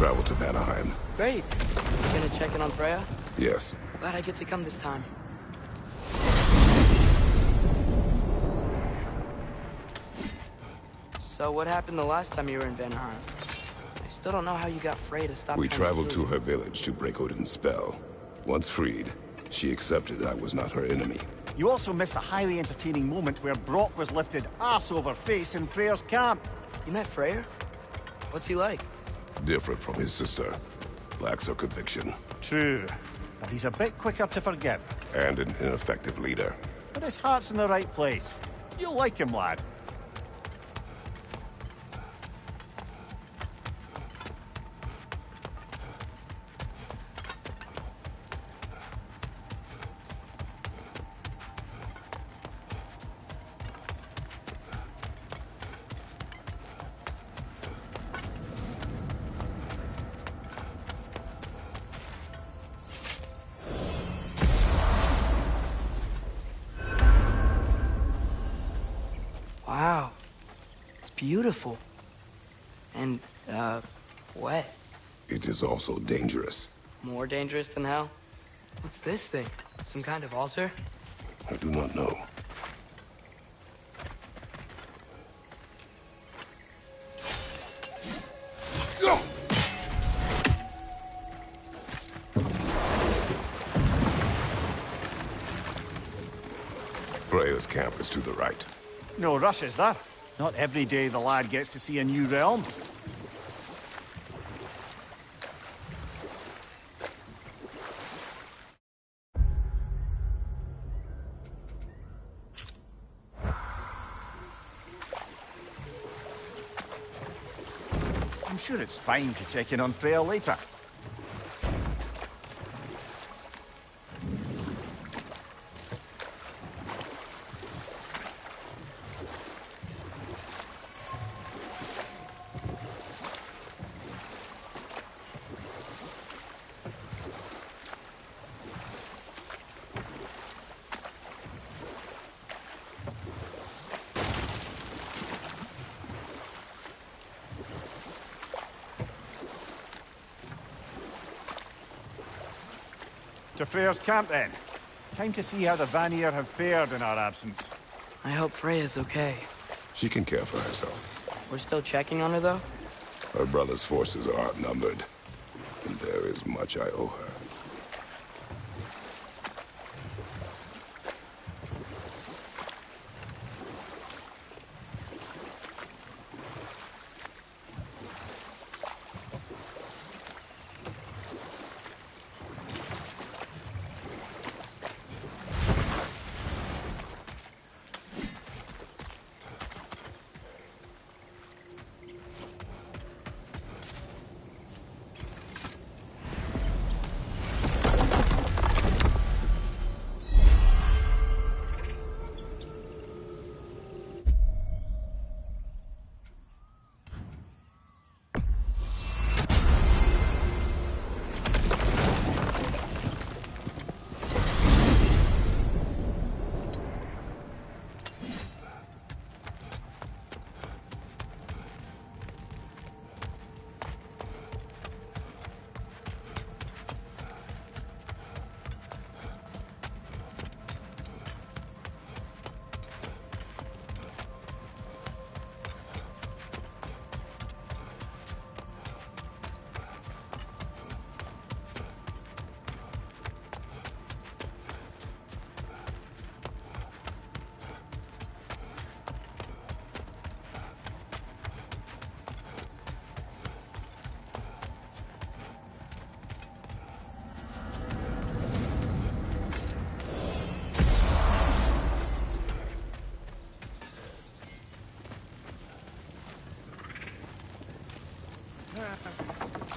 travel to Vanaheim. Great. You gonna check in on Freya? Yes. Glad I get to come this time. So what happened the last time you were in Vanaheim? I still don't know how you got Freya to stop. We traveled to her village to break Odin's spell. Once freed, she accepted that I was not her enemy. You also missed a highly entertaining moment where Brock was lifted arse over face in Freyr's camp. You met Freyr? What's he like? Different from his sister. Lacks her conviction. True, but he's a bit quicker to forgive. And an ineffective leader. But his heart's in the right place. You'll like him, lad. Wow. It's beautiful. And, wet. It is also dangerous. More dangerous than hell? What's this thing? Some kind of altar? I do not know. Freya's camp is to the right. No rush, is there? Not every day the lad gets to see a new realm. I'm sure it's fine to check in on Freya later. To Freyr's camp, then. Time to see how the Vanir have fared in our absence. I hope Freya's okay. She can care for herself. We're still checking on her, though? Her brother's forces are outnumbered, and there is much I owe her.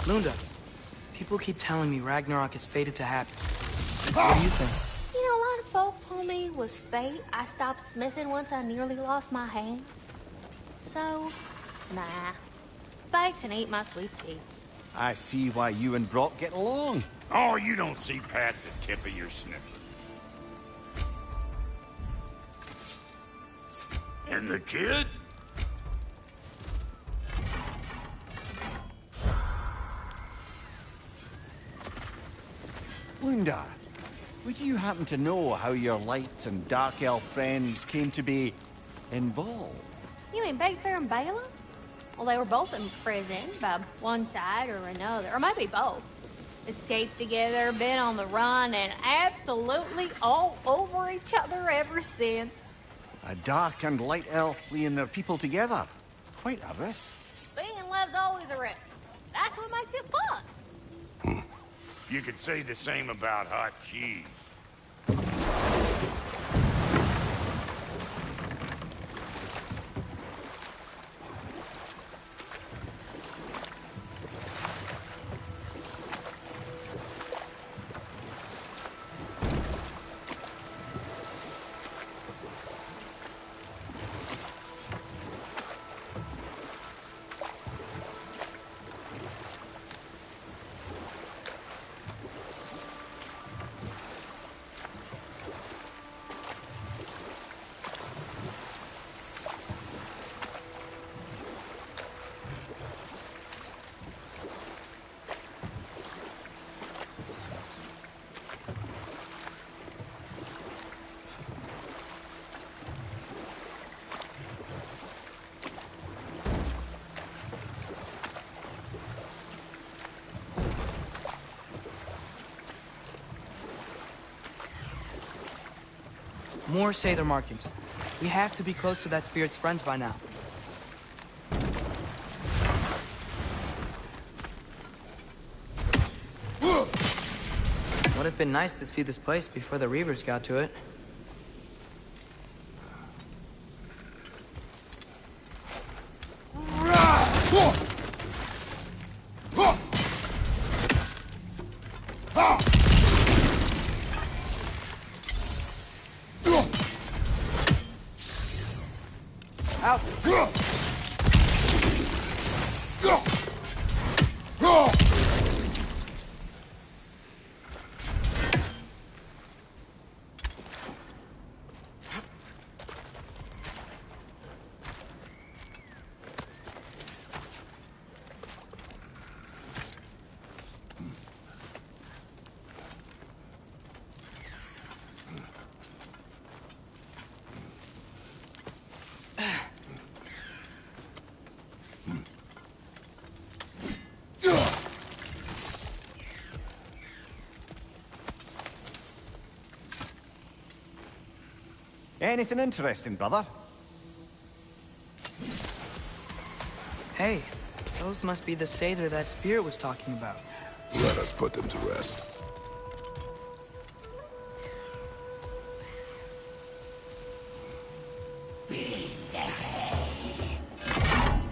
Lunda, people keep telling me Ragnarok is fated to happen. What do you think? You know, a lot of folk told me it was fate. I stopped smithing once I nearly lost my hand. So, nah. Fate can eat my sweet cheeks. I see why you and Brock get along. Oh, you don't see past the tip of your sniffle. And the kid? Glunda, would you happen to know how your light and dark elf friends came to be involved? You mean Big Fair and Bela? Well, they were both in prison by one side or another, or maybe both. Escaped together, been on the run, and absolutely all over each other ever since. A dark and light elf fleeing their people together. Quite a risk. Being in love's always a risk. That's what makes it fun. You could say the same about hot cheese. More say their markings. We have to be close to that spirit's friends by now. Would have been nice to see this place before the Reavers got to it. Out! Anything interesting, brother? Hey, those must be the Sather that spirit was talking about. Let us put them to rest.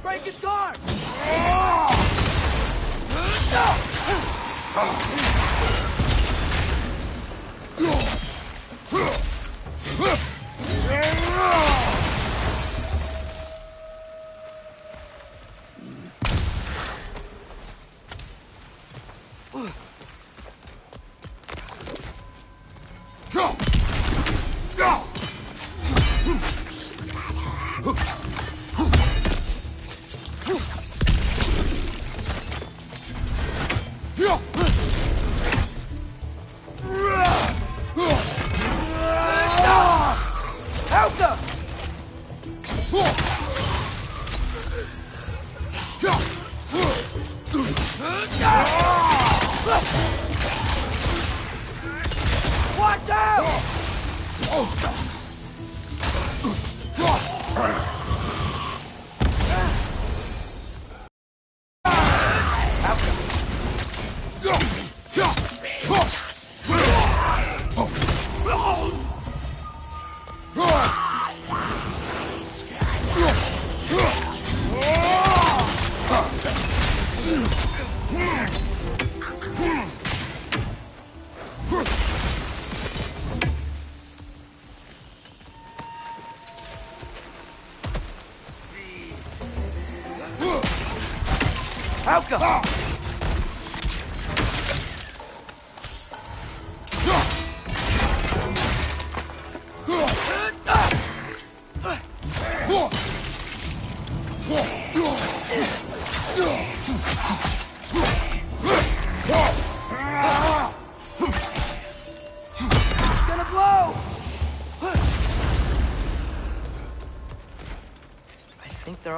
Break its guard! Watch out!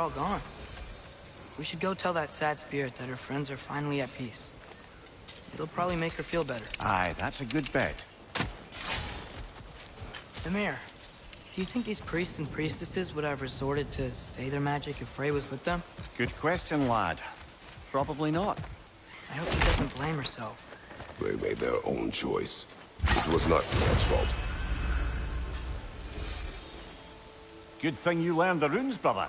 all gone. We should go tell that sad spirit that her friends are finally at peace. It'll probably make her feel better. Aye, that's a good bet. Emir, do you think these priests and priestesses would have resorted to say their magic if Frey was with them? Good question, lad. Probably not. I hope she doesn't blame herself. They made their own choice. It was not Freya's fault. Good thing you learned the runes, brother.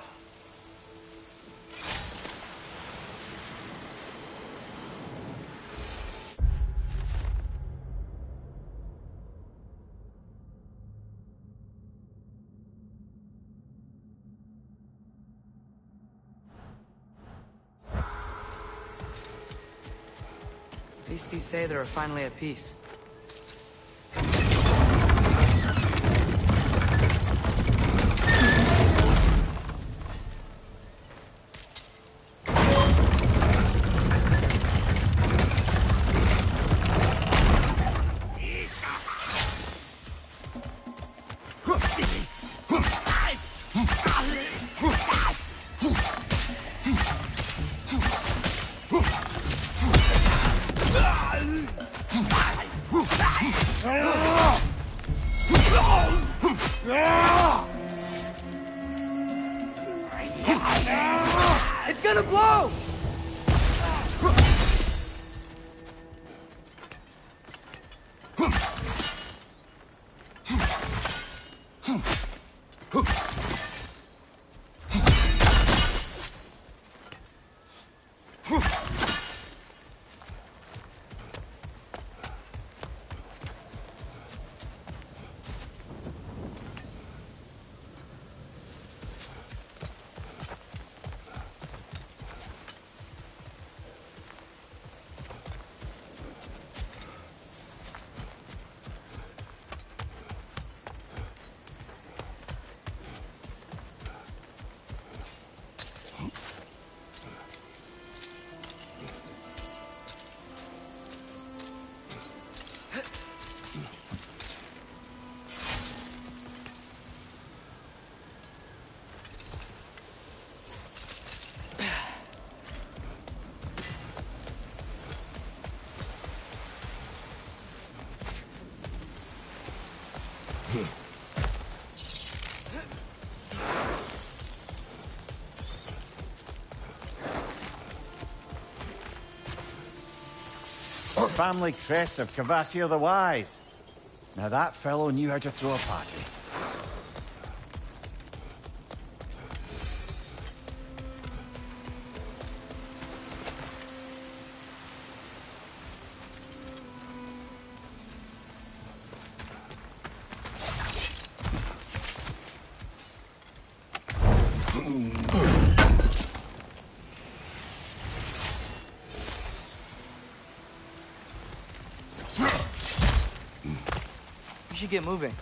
At least these say they're finally at peace. It's gonna blow! Family crest of Kvasir the Wise. Now that fellow knew how to throw a party. We should get moving.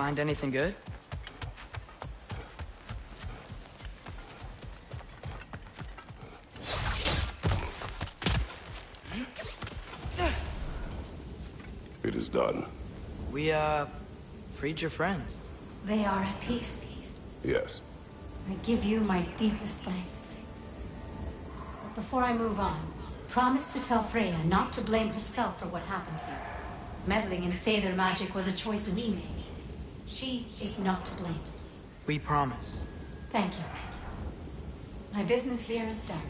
find anything good? It is done. We, freed your friends. They are at peace. Yes. I give you my deepest thanks. But before I move on, promise to tell Freya not to blame herself for what happened here. Meddling in Seidr magic was a choice we made. She is not to blame. We promise. Thank you. My business here is done.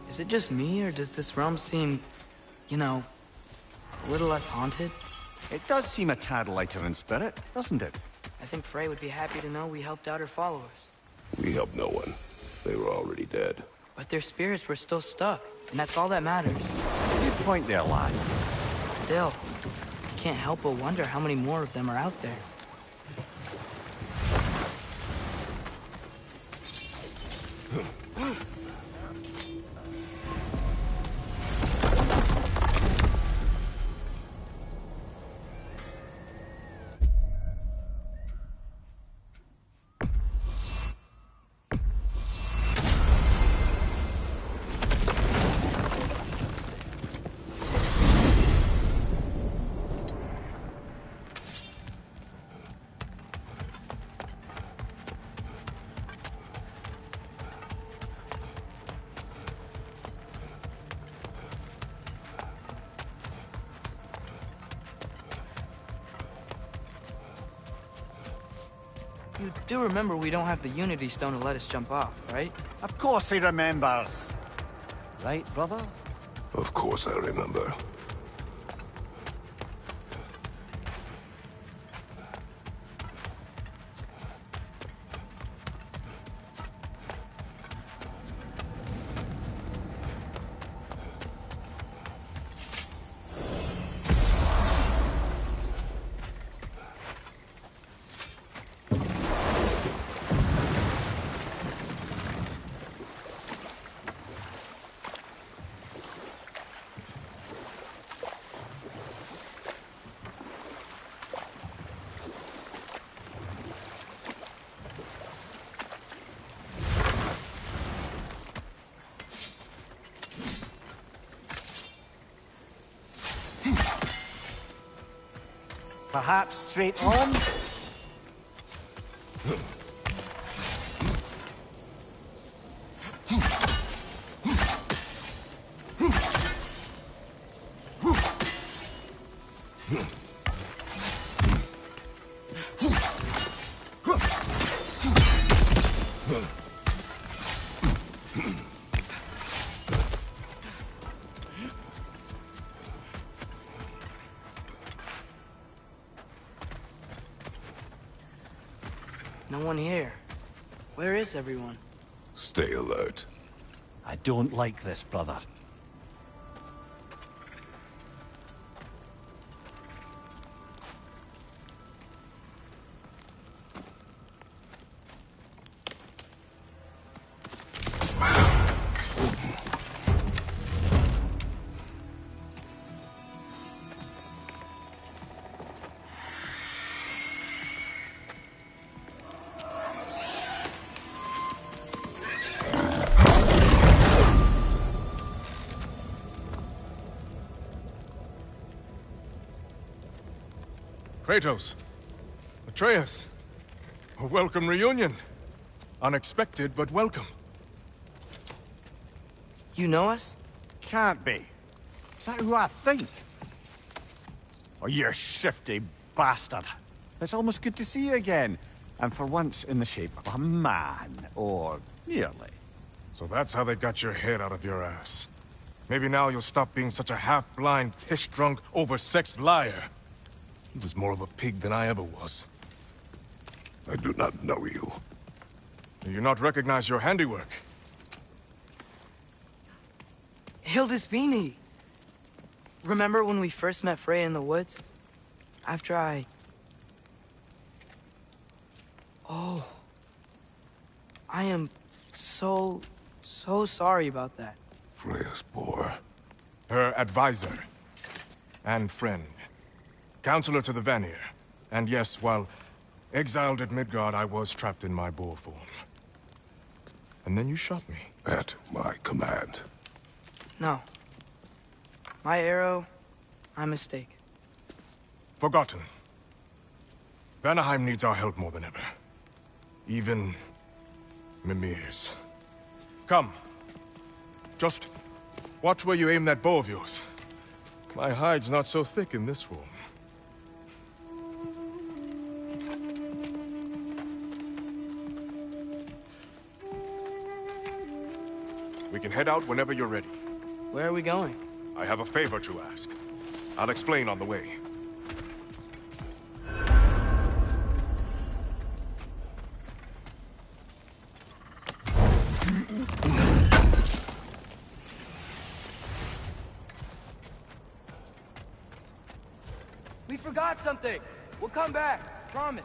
Is it just me, or does this realm seem, you know, a little less haunted? It does seem a tad lighter in spirit, doesn't it? I think Frey would be happy to know we helped out her followers. We helped no one. They were already dead. But their spirits were still stuck, and that's all that matters. Good point there, lad. Still, I can't help but wonder how many more of them are out there. You do remember we don't have the Unity Stone to let us jump off, right? Of course he remembers. Right, brother? Of course I remember. Perhaps straight on? No one here. Where is everyone? Stay alert. I don't like this, brother. Kratos, Atreus, a welcome reunion. Unexpected, but welcome. You know us? Can't be. Is that who I think? Oh, you shifty bastard. It's almost good to see you again. And for once in the shape of a man, or nearly. So that's how they got your head out of your ass. Maybe now you'll stop being such a half-blind, piss-drunk, oversexed liar. He was more of a pig than I ever was. I do not know you. Do you not recognize your handiwork? Hildisvini! Remember when we first met Freya in the woods? After I... Oh. I am so sorry about that. Freya's poor. Her advisor. And friend. counselor to the Vanir. And yes, while exiled at Midgard, I was trapped in my boar form. And then you shot me. At my command. No. My arrow, my mistake. Forgotten. Vanaheim needs our help more than ever. Even Mimir's. Come. Just watch where you aim that bow of yours. My hide's not so thick in this form. We can head out whenever you're ready. Where are we going? I have a favor to ask. I'll explain on the way. We forgot something. We'll come back. Promise.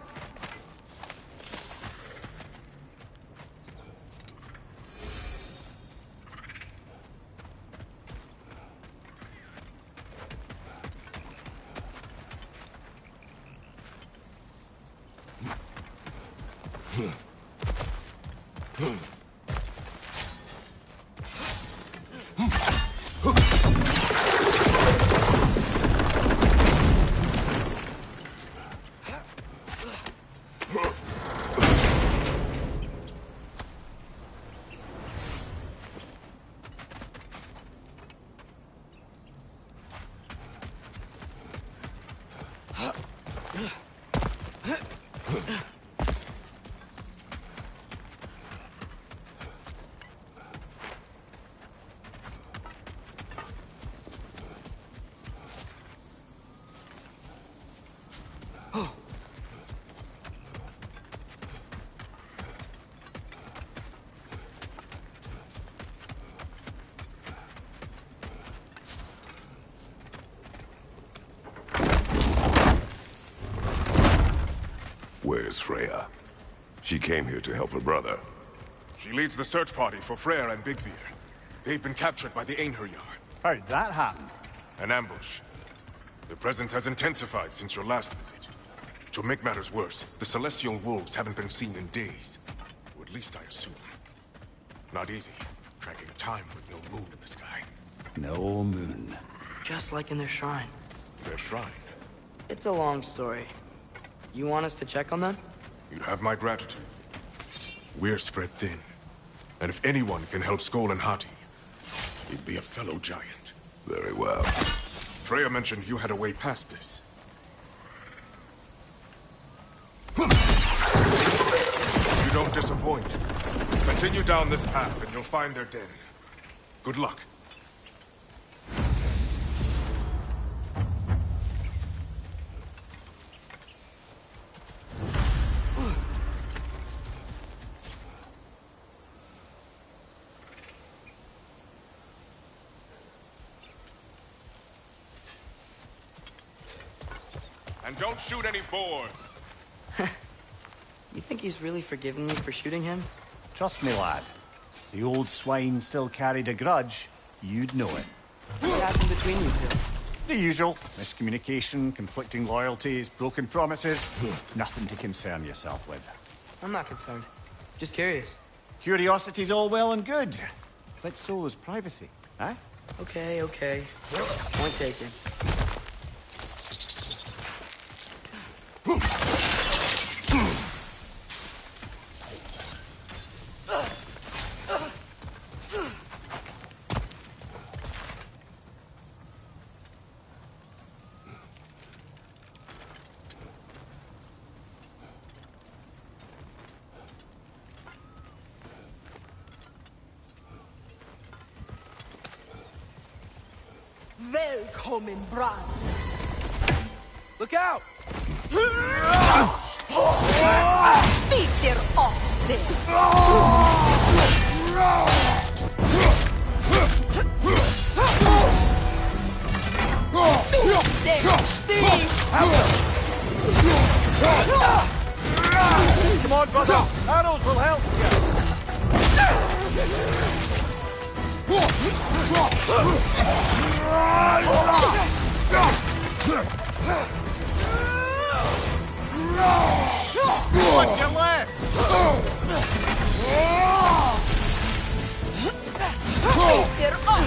Where's Freya? She came here to help her brother. She leads the search party for Freyr and Bigvir. They've been captured by the Einherjar. How'd that happen? An ambush. The presence has intensified since your last visit. To make matters worse, the Celestial Wolves haven't been seen in days. Or at least I assume. Not easy, tracking time with no moon in the sky. No moon. Just like in their shrine. Their shrine. It's a long story. You want us to check on them? You have my gratitude. We're spread thin. And if anyone can help Skoll and Hati, he'd be a fellow giant. Very well. Freya mentioned you had a way past this. You don't disappoint. Continue down this path and you'll find their den. Good luck. And don't shoot any boars! You think he's really forgiven me for shooting him? Trust me, lad. The old swine still carried a grudge. You'd know it. What happened between you two? The usual. Miscommunication, conflicting loyalties, broken promises. Nothing to concern yourself with. I'm not concerned. Just curious. Curiosity's all well and good. But so is privacy, eh? Okay, okay. Point taken. Välkommen, brand! Look out! Bitter oxe! Come on, brother! Arrows will help you! What's your left? Peter off!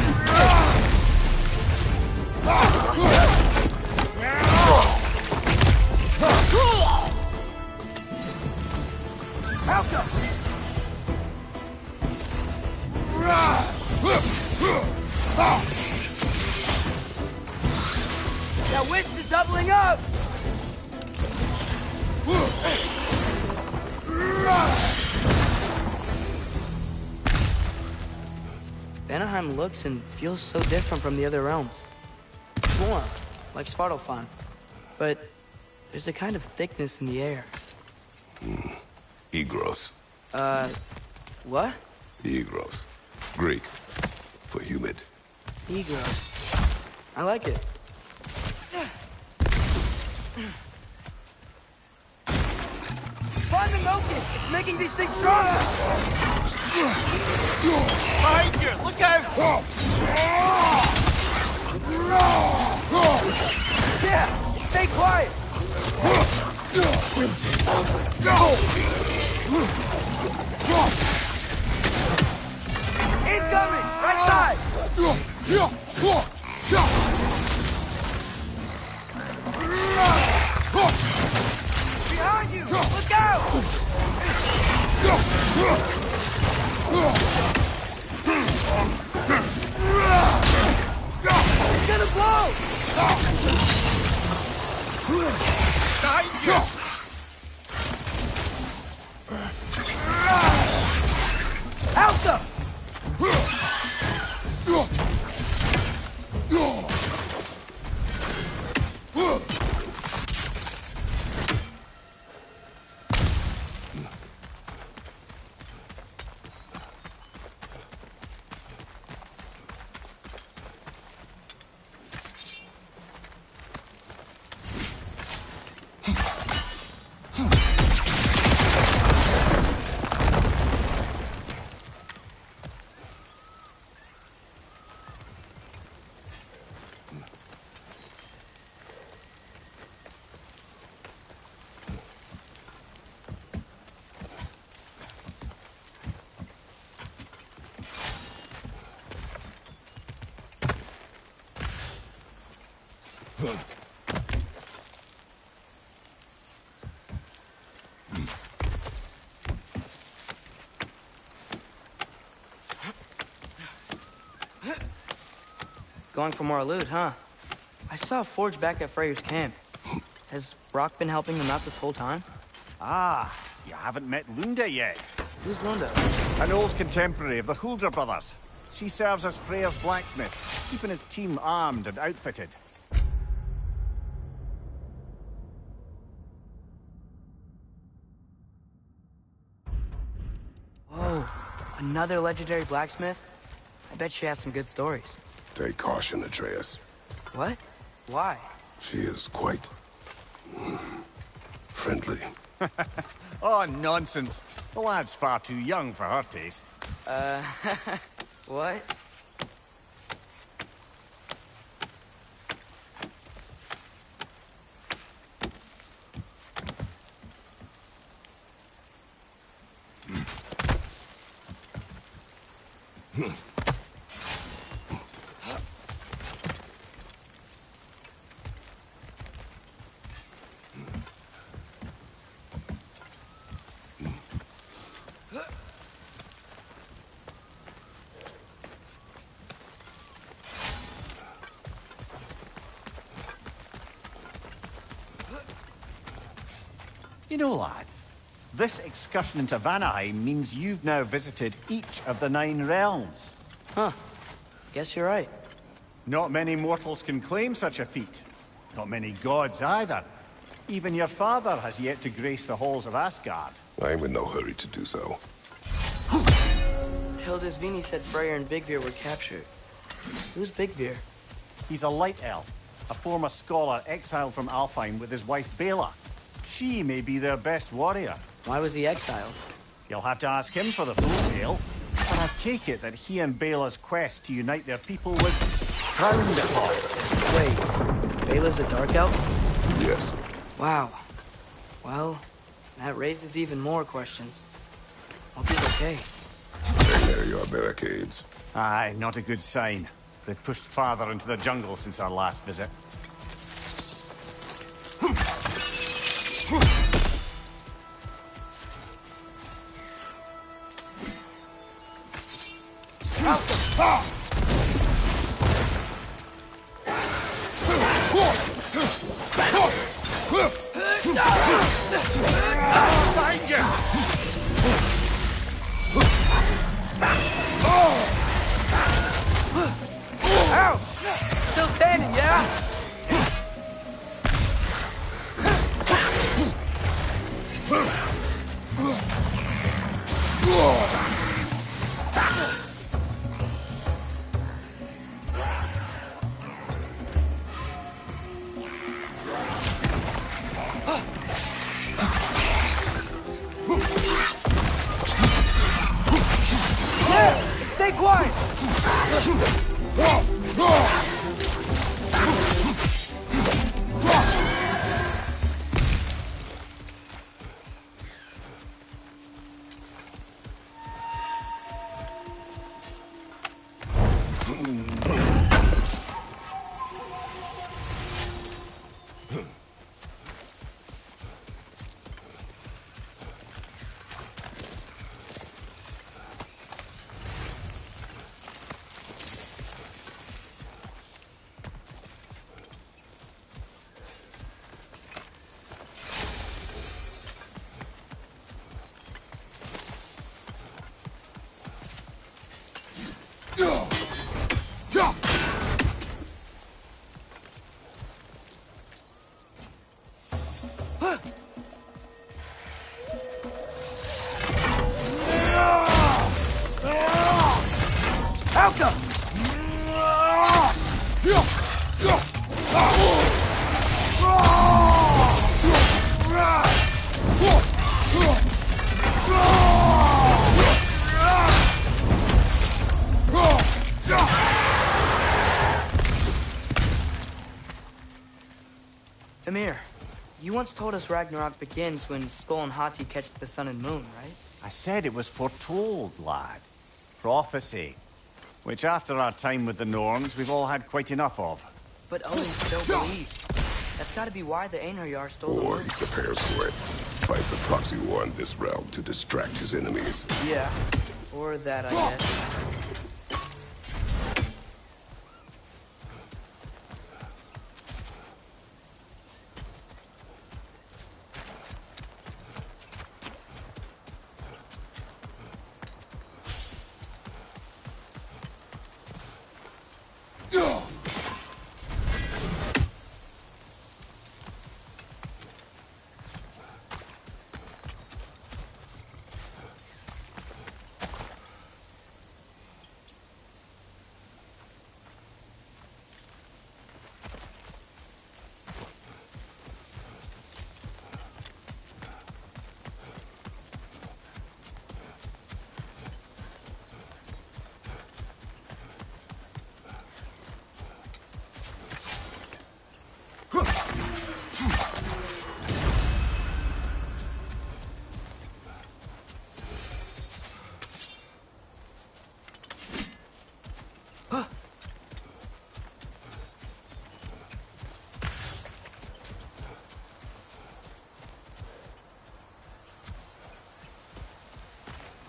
That wisp is doubling up! Vanaheim looks and feels so different from the other realms. It's warm, like Svartalfheim, but there's a kind of thickness in the air. Egros. What? Egros. Greek. For humid. Egros. I like it. Find the locust! It's making these things stronger! Behind you! Look out! Yeah! Stay quiet! Incoming! Right side! Behind you! Look out! It's gonna blow! Behind you! Alta! Going for more loot, huh? I saw a forge back at Freyr's camp. Has Rock been helping them out this whole time? Ah, you haven't met Lunda yet. Who's Lunda? An old contemporary of the Hulder brothers. She serves as Freyr's blacksmith, keeping his team armed and outfitted. Whoa, another legendary blacksmith? I bet she has some good stories. Take caution, Atreus. What? Why? She is quite... friendly. Oh, nonsense. The lad's far too young for her taste. What? You know, lad, this excursion into Vanaheim means you've now visited each of the 9 realms. Huh. Guess you're right. Not many mortals can claim such a feat. Not many gods either. Even your father has yet to grace the halls of Asgard. I am in no hurry to do so. Hildisvini said Freyr and Bigvir were captured. Who's Bigvir? He's a light elf, a former scholar exiled from Alfheim with his wife Bela. She may be their best warrior. Why was he exiled? You'll have to ask him for the full tale. But I take it that he and Bela's quest to unite their people was frowned upon. Wait, Bela's a dark elf? Yes. Wow. Well, that raises even more questions. Hope he's okay. And there are your barricades. Aye, not a good sign. They've pushed farther into the jungle since our last visit. Still standing, yeah? Stay quiet! Emir, you once told us Ragnarök begins when Skull and Hati catch the sun and moon, right? I said it was foretold, lad. Prophecy. Which after our time with the Norns, we've all had quite enough of. But Owen still believes. That's gotta be why the Einherjar stole the Or moon. he prepares for it. Fights a proxy war in this realm to distract his enemies. Yeah. Or that, I guess.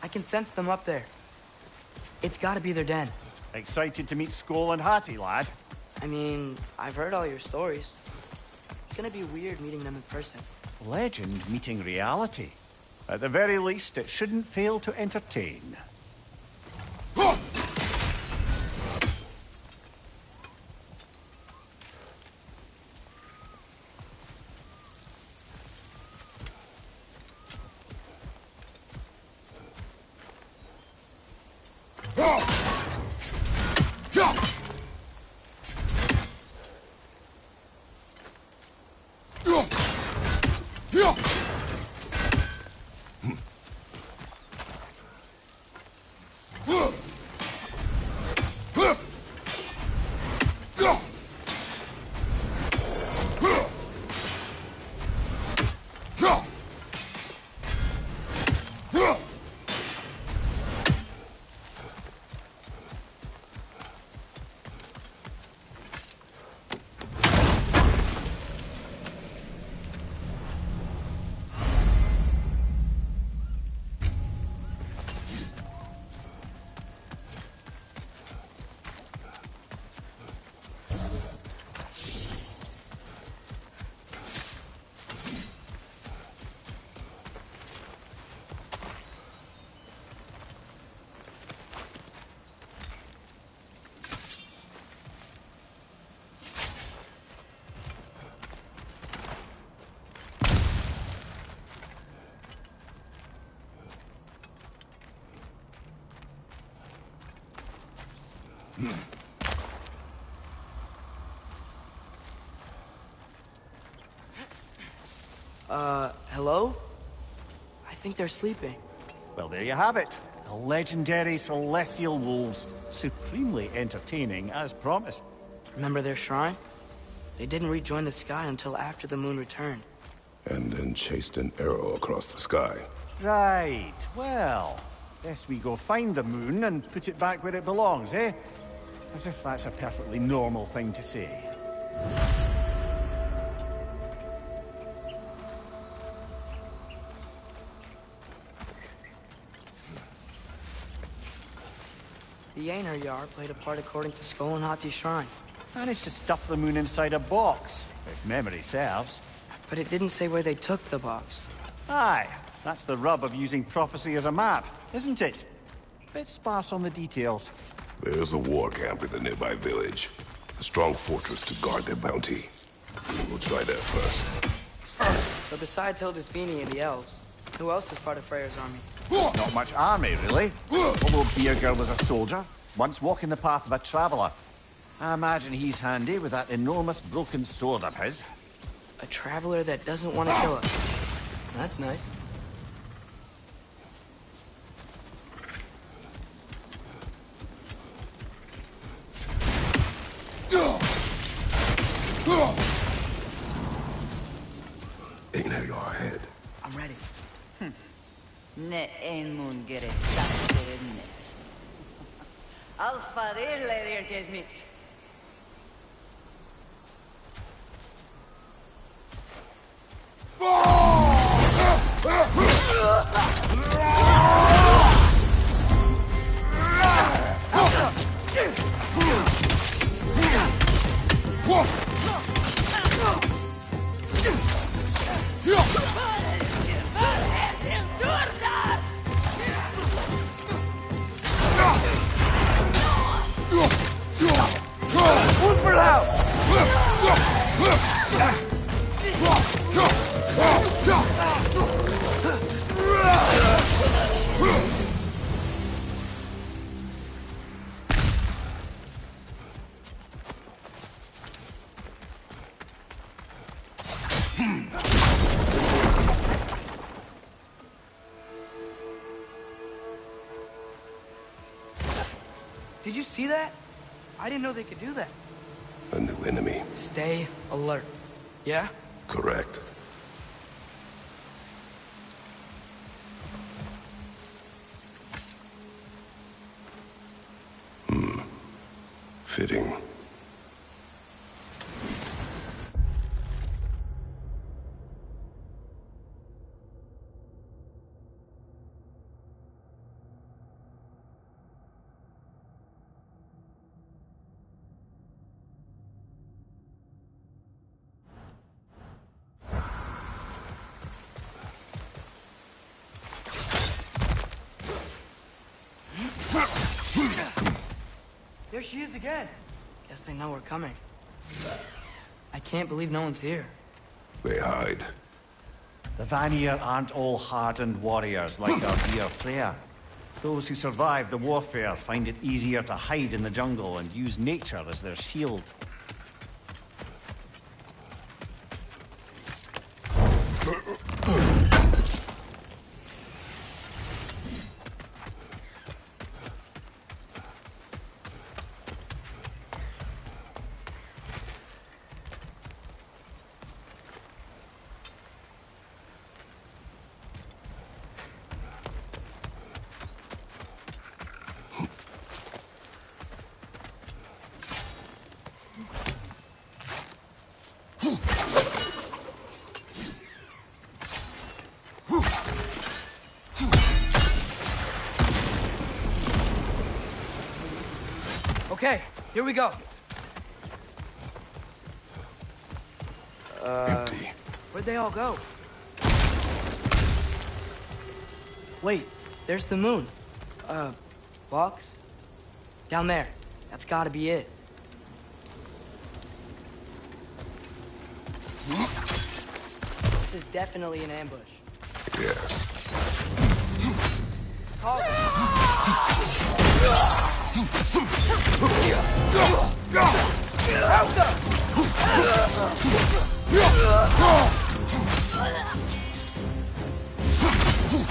I can sense them up there. It's gotta be their den. Excited to meet Skull and Hati, lad? I mean, I've heard all your stories. It's gonna be weird meeting them in person. Legend meeting reality. At the very least, it shouldn't fail to entertain. Go! Hello? I think they're sleeping. Well, there you have it. The legendary celestial wolves. Supremely entertaining, as promised. Remember their shrine? They didn't rejoin the sky until after the moon returned. And then chased an arrow across the sky. Right. Well, best we go find the moon and put it back where it belongs, eh? As if that's a perfectly normal thing to say. The Einherjar played a part according to Skull and Hati's shrine. Managed to stuff the moon inside a box, if memory serves. But it didn't say where they took the box. Aye, that's the rub of using prophecy as a map, isn't it? Bit sparse on the details. There's a war camp in the nearby village. A strong fortress to guard their bounty. We'll try that first. But besides Hildisvini and the elves, who else is part of Freyr's army? Not much army, really. Although Birger was a soldier, once walking the path of a traveler. I imagine he's handy with that enormous broken sword of his. A traveler that doesn't want to kill us. That's nice. Einherjar ahead. I'm ready. Ne mun geresatteren. Alfa der geht mit. Did you see that? I didn't know they could do that. A new enemy. Stay alert. Yeah? Correct. Fitting. There she is again. Guess they know we're coming. I can't believe no one's here. They hide. The Vanir aren't all hardened warriors like our dear Freya. Those who survive the warfare find it easier to hide in the jungle and use nature as their shield. Okay, here we go. Empty. Where'd they all go? Wait, there's the moon. Box? Down there. That's gotta be it. This is definitely an ambush. Yes. Call them.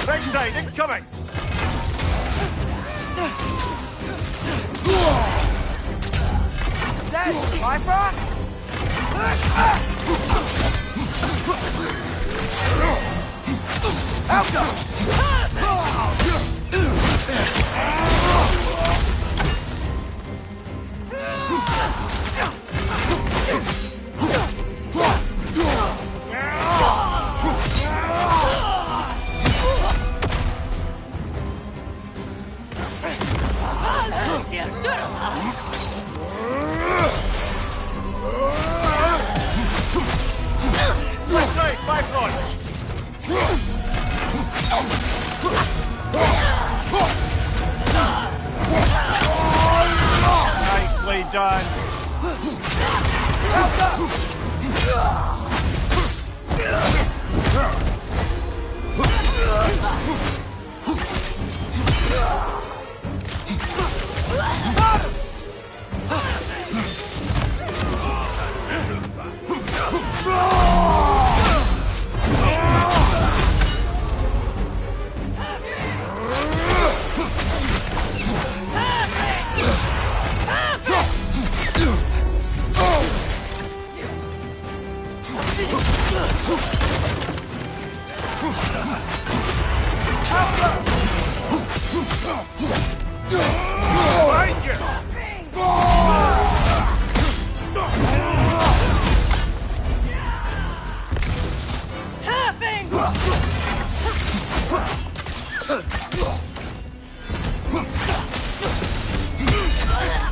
Right side, incoming! Is that Bifrost? Left side, Bifrost! Nicely done.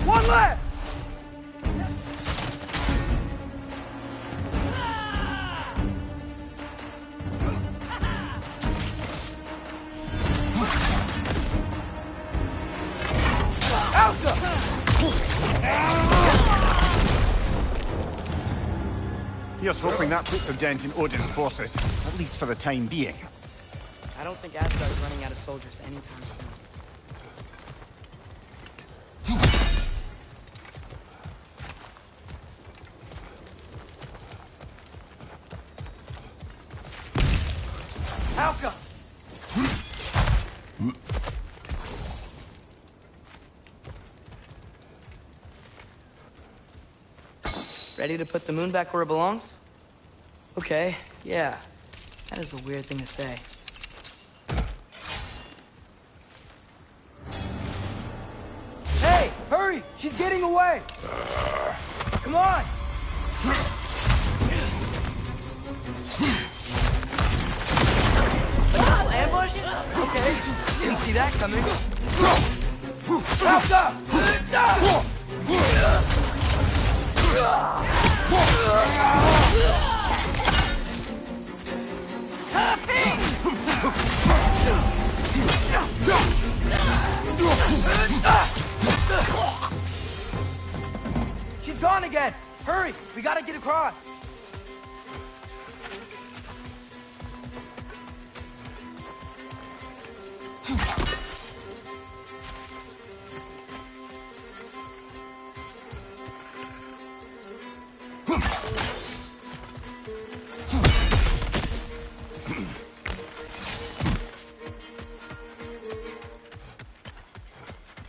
One left! Here's hoping that puts a dent in Odin's forces, at least for the time being. I don't think Astra is running out of soldiers anytime soon. Alka! Ready to put the moon back where it belongs? Okay, yeah. That is a weird thing to say. Hey, hurry! She's getting away! Come on! A double ambush? Okay, didn't see that coming. Alka! She's gone again! Hurry! We gotta get across!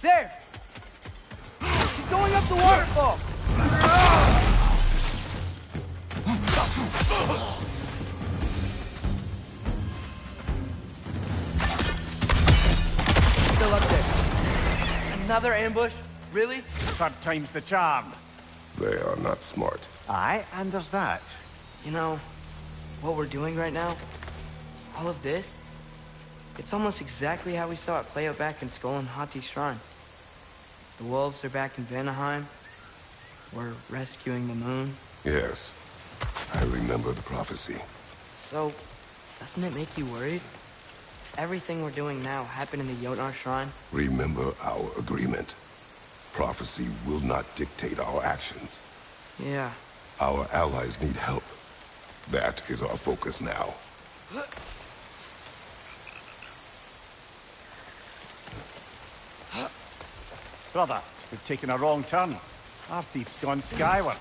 There! She's going up the waterfall! Still up there. Another ambush? Really? Third time's the charm. They are not smart. Aye, and there's that. You know, what we're doing right now, all of this, it's almost exactly how we saw it play out back in Skull and Hati's shrine. The wolves are back in Vanaheim. We're rescuing the moon. Yes, I remember the prophecy. So, doesn't it make you worried? If everything we're doing now happened in the Jotnar shrine? Remember our agreement. Prophecy will not dictate our actions. Yeah. Our allies need help. That is our focus now. Brother, We've taken a wrong turn. Our thief's gone skyward.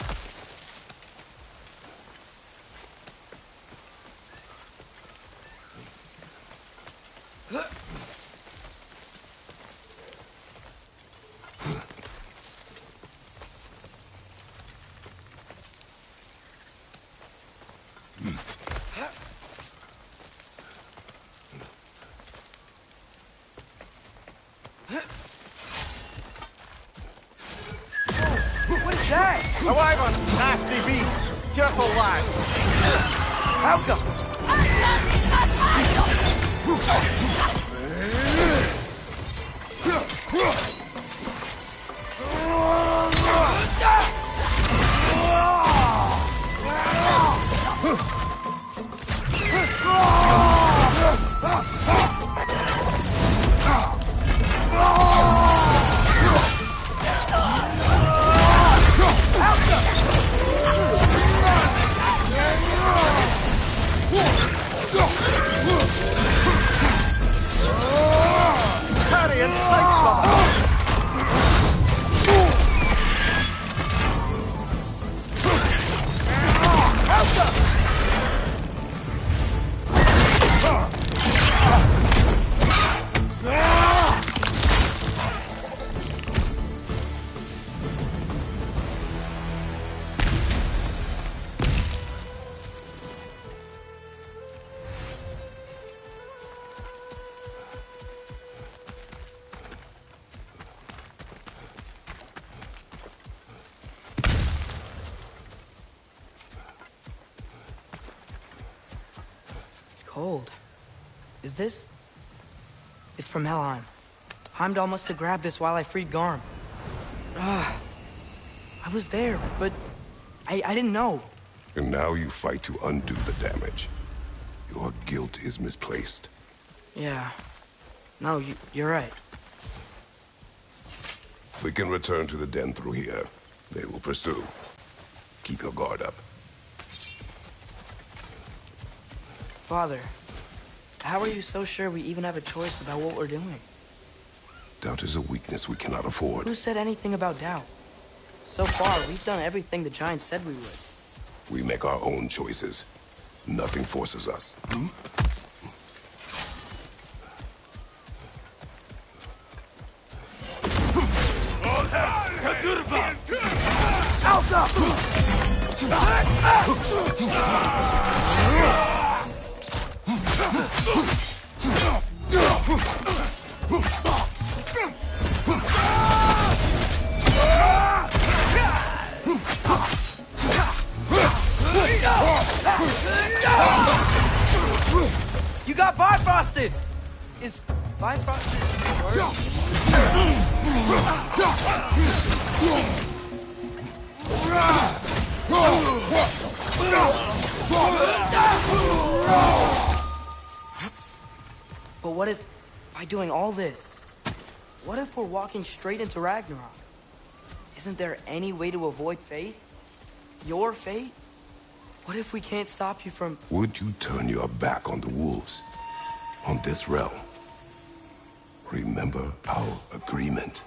A wyvern! Nasty beast! Careful, lad! Out them! Cold. Is this? It's from Helheim. Heimdall must have grabbed this while I freed Garm. I was there, but I didn't know. And now you fight to undo the damage. Your guilt is misplaced. Yeah. No, you're right. We can return to the den through here. They will pursue. Keep your guard up. Father, how are you so sure we even have a choice about what we're doing? Doubt is a weakness we cannot afford. Who said anything about doubt? So far, we've done everything the Giants said we would. We make our own choices. Nothing forces us. You got Bifrosted! Is Bifrosted a word? But what if, by doing all this, what if we're walking straight into Ragnarok? Isn't there any way to avoid fate? Your fate? What if we can't stop you from... Would you turn your back on the wolves? On this realm? Remember our agreement.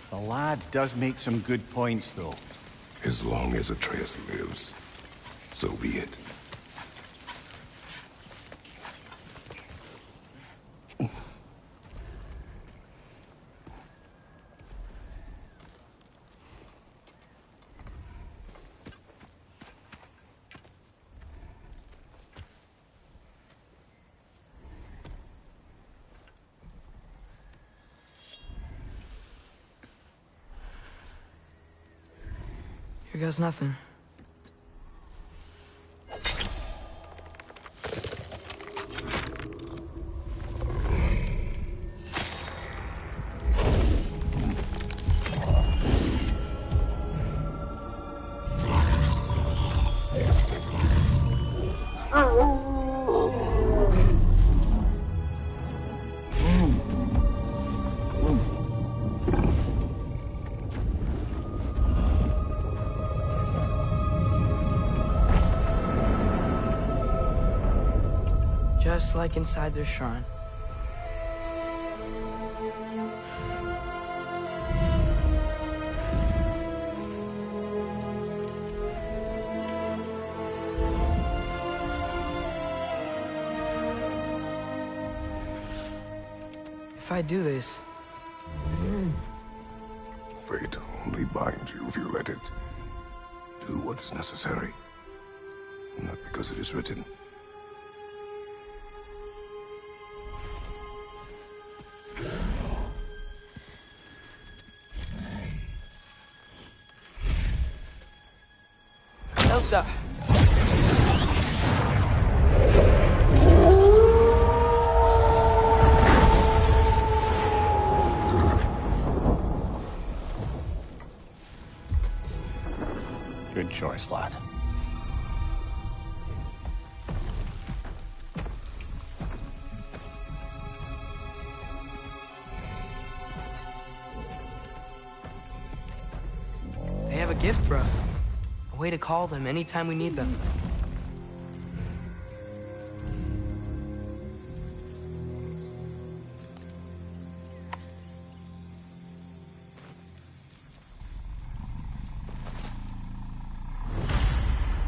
The lad does make some good points, though. As long as Atreus lives, so be it. Here goes nothing. Just like inside their shrine. If I do this... Fate only binds you if you let it. Do what is necessary. Not because it is written. Elsa! Good choice, lad. They have a gift for us. A way to call them anytime we need them.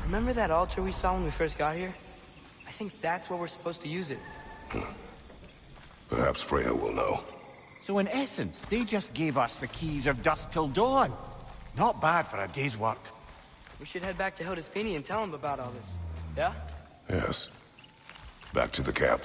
Remember that altar we saw when we first got here? I think that's where we're supposed to use it. Perhaps Freya will know. So in essence, they just gave us the keys of dusk till dawn. Not bad for a day's work. We should head back to Hildespini and tell him about all this. Yeah? Yes. Back to the camp.